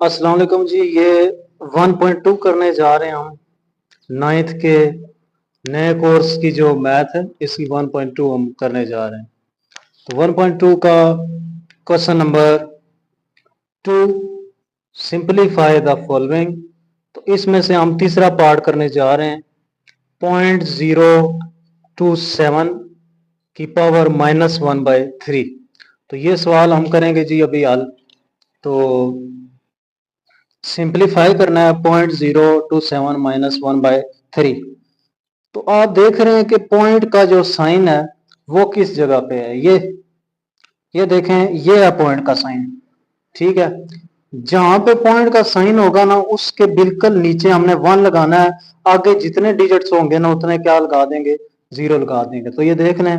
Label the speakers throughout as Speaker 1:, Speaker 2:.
Speaker 1: अस्सलाम वालेकुम जी। ये 1.2 करने जा रहे हैं हम नाइन्थ के नए कोर्स की जो मैथ है इसकी 1.2 हम करने जा रहे हैं। तो 1.2 का question number 2, simplify the following. तो इसमें से हम तीसरा पार्ट करने जा रहे हैं 0.027 की पावर -1/3। तो ये सवाल हम करेंगे जी अभी हल। तो सिंपलीफाई करना है 0.027 -1/3। तो आप देख रहे हैं कि पॉइंट का जो साइन है वो किस जगह पे है। ये देखें, ये है पॉइंट का साइन। ठीक है, जहां पे पॉइंट का साइन होगा ना उसके बिल्कुल नीचे हमने 1 लगाना है। आगे जितने डिजिट्स होंगे ना उतने क्या लगा देंगे, 0 लगा देंगे। तो ये देख लें,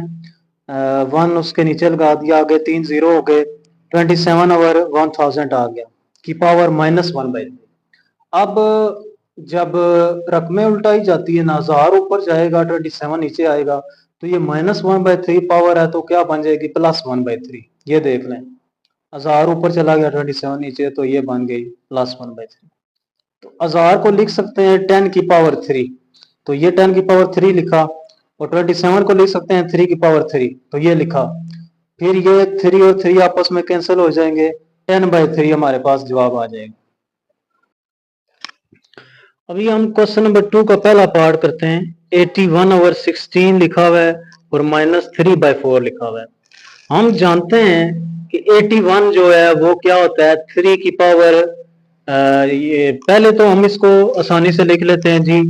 Speaker 1: 1 उसके नीचे लगा दिया, आगे 3 0 हो गए, 27/1000 आ गया की पावर -1/3। अब जब रकमें उल्टाई जाती है ना, 1000 ऊपर जाएगा 27 नीचे आएगा, तो ये -1/3 पावर है तो क्या बन जाएगी, +1/3। ये देख लें, 1000 ऊपर चला गया 27 नीचे, तो ये बन गई +1/3। तो 1000 को लिख सकते हैं 10 की पावर 3, तो ये 10 की पावर 3 लिखा। और 27 को लिख सकते हैं 3 की पावर 3, तो ये लिखा। फिर ये 3 और 3 आपस में कैंसिल हो जाएंगे, 10/3 हमारे पास जवाब आ जाएगा। अभी हम क्वेश्चन नंबर 2 का पहला पार्ट करते हैं। 81/16 लिखा हुआ है और -3/4 लिखा हुआ है। हम जानते हैं कि 81 जो है वो क्या होता है, 3 की पावर, ये पहले तो हम इसको आसानी से लिख लेते हैं जी।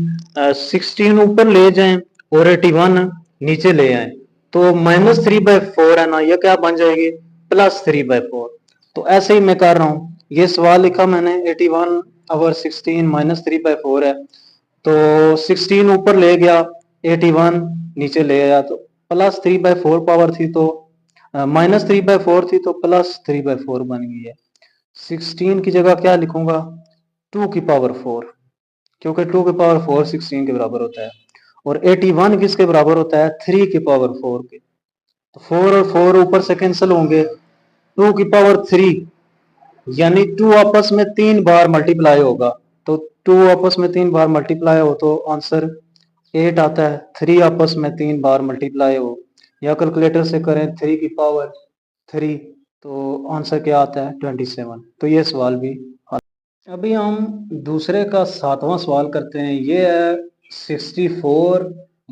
Speaker 1: 16 ऊपर ले जाएं और 81 नीचे ले आए, तो -3/4 है ना, ये क्या बन जाएगी, +3/4। तो ऐसे ही मैं कर रहा हूँ, ये सवाल लिखा मैंने 81/16 -3/4 है। तो 16 ऊपर ले गया, 81 नीचे ले आया, तो +3/4 पावर थी, तो -3/4 थी तो +3/4 बन गई है। 16 की जगह क्या लिखूंगा, 2 की पावर 4, क्योंकि 2 की पावर 4 16 के बराबर होता है। और 81 किसके बराबर होता है, 3 की पावर 4 के। तो 4 और 4 ऊपर से कैंसिल होंगे, 2 की पावर 3, यानी 2 आपस में 3 बार मल्टीप्लाई होगा। तो 2 आपस में 3 बार मल्टीप्लाई हो तो आंसर 8 आता है। 3 आपस में 3 बार मल्टीप्लाई हो, या कैलकुलेटर से करें 3 की पावर 3, तो आंसर क्या आता है, 27। तो ये सवाल भी हल। अभी हम दूसरे का 7वां सवाल करते हैं। ये है 64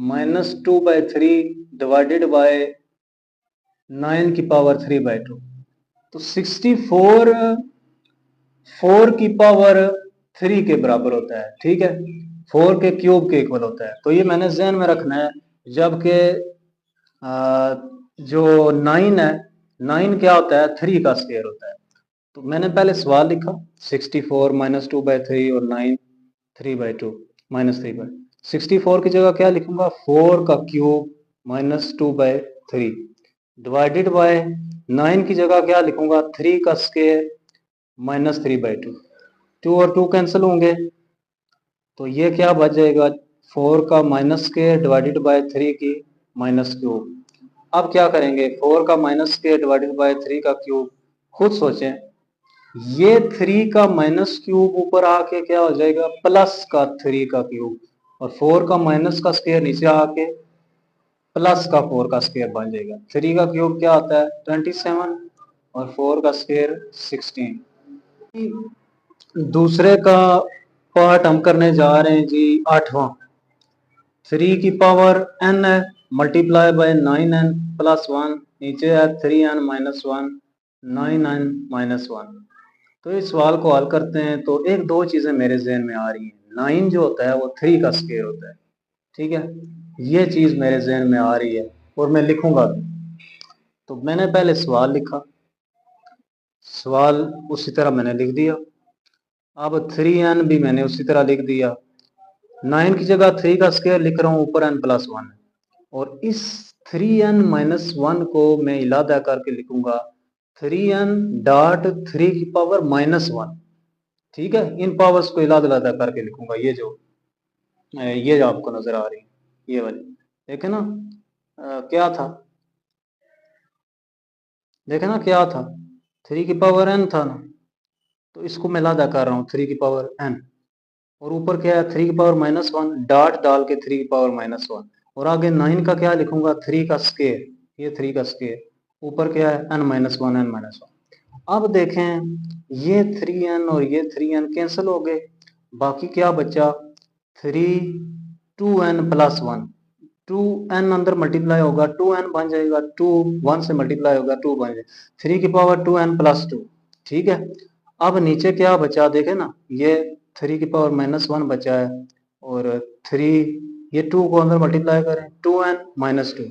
Speaker 1: -2/3 डिवाइडेड बाय 9 की पावर 3/2। तो 64 4 की पावर 3 के बराबर होता है। ठीक है, 4 के क्यूब के इक्वल होता है। तो ये मैंने ज़हन में रखना है, जबकि जो 9 है, 9 क्या होता है, 3 का स्क्वायर होता है। तो मैंने पहले सवाल लिखा 64 -2/3 और 9 3/2 -3/, 64 की जगह क्या लिखूंगा, 4 का क्यूब -2/3 डिवाइडेड बाय 9 की जगह क्या लिखूंगा, 3 का स्क्वायर -3/2। 2 और 2 कैंसिल होंगे, तो ये क्या बच जाएगा, 4 का माइनस स्क्वायर डिवाइडेड बाय 3 की माइनस क्यूब। अब क्या करेंगे, 4 का माइनस स्क्वायर डिवाइडेड बाय 3 का क्यूब। खुद सोचें, ये 3 का माइनस क्यूब ऊपर आके क्या हो जाएगा, प्लस का 3 का क्यूब, और 4 का माइनस का स्क्वायर नीचे आके प्लस का 4 का स्क्वायर बन जाएगा। 3 का क्यूब क्या होता है, 27, और 4 का स्क्वायर 16। दूसरे का पार्ट हम करने जा रहे हैं जी 8वां। 3 की पावर n है, मल्टीप्लाई बाय 9n प्लस 1, नीचे है 3n माइनस 1, 9n माइनस 1। तो इस सवाल को हल करते हैं तो एक दो चीजें मेरे जहन में आ रही हैं। 9 जो होता है वो 3 का स्क्वायर होता है। ठीक है, ये चीज मेरे जहन में आ रही है और मैं लिखूंगा भी। तो मैंने पहले सवाल लिखा, सवाल उसी तरह मैंने लिख दिया। अब 3n भी मैंने उसी तरह लिख दिया। 9 की जगह 3 का स्क्वायर लिख रहा हूँ, ऊपर n प्लस 1 है, और इस 3n माइनस 1 को मैं इलादा करके लिखूंगा 3n डॉट 3 की पावर -1। ठीक है, इन पावर्स को इलादा इलादा करके लिखूंगा। ये जो आपको नजर आ रही है, ये वाली देखे ना, क्या था, देखे ना क्या था, 3 की पावर n था ना। तो इसको मैं लादा कर रहा हूँ 3 की पावर n, और ऊपर क्या है 3 की पावर -1, डॉट डाल के 3 की पावर -1, और आगे 9 का क्या लिखूंगा 3 का स्केयर, ये 3 का स्केयर, ऊपर क्या है n-1 n-1। अब देखें ये 3n और ये 3n कैंसिल हो गए, बाकी क्या बचा 3 2n प्लस 1, 2n अंदर मल्टीप्लाई होगा 2n बन जाएगा, 2 1 से मल्टीप्लाई होगा 2 बन जाएगा, 3 की पावर 2n प्लस 2। ठीक है, अब नीचे क्या बचा देखे ना, ये 3 की पावर -1 बचा है, और 3 ये 2 को अंदर मल्टीप्लाई करें 2n माइनस 2,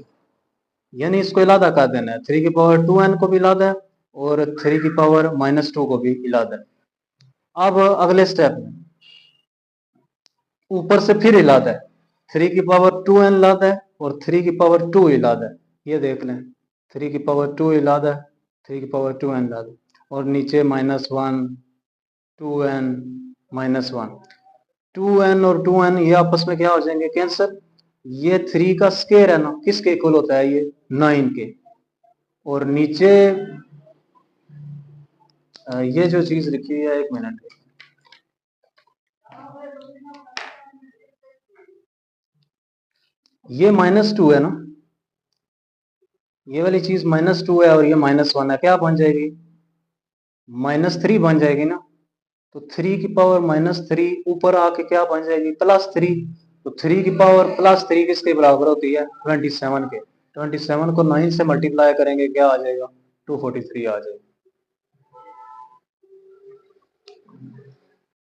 Speaker 1: यानी इसको इलादा कर देना है, 3 की पावर 2n को भी इलादा है और 3 की पावर -2 को भी इलादा है। अब अगले स्टेप में ऊपर से फिर इलादा है, 3 की पावर 2n इलादा है और 3 की पावर 2 इलादा है, ये देख लें 3 की पावर 2 इलादा है, 3 की पावर 2n इलादा है, और नीचे -1 2n -1, 2n और 2n ये आपस में क्या हो जाएंगे कैंसिल, ये 3 का स्केयर है ना, किसके इक्वल होता है ये 9 के, और नीचे ये जो चीज लिखी हुई है, 1 मिनट, ये -2 है ना, ये वाली चीज -2 है और ये -1 है, क्या बन जाएगी -3 बन जाएगी ना, तो 3 की पावर -3 ऊपर आके क्या बन जाएगी +3, तो 3 की पावर +3 किसके बराबर होती है 27 के, 27 को 9 से मल्टीप्लाई करेंगे क्या आ जाएगा 243 आ जाएगा।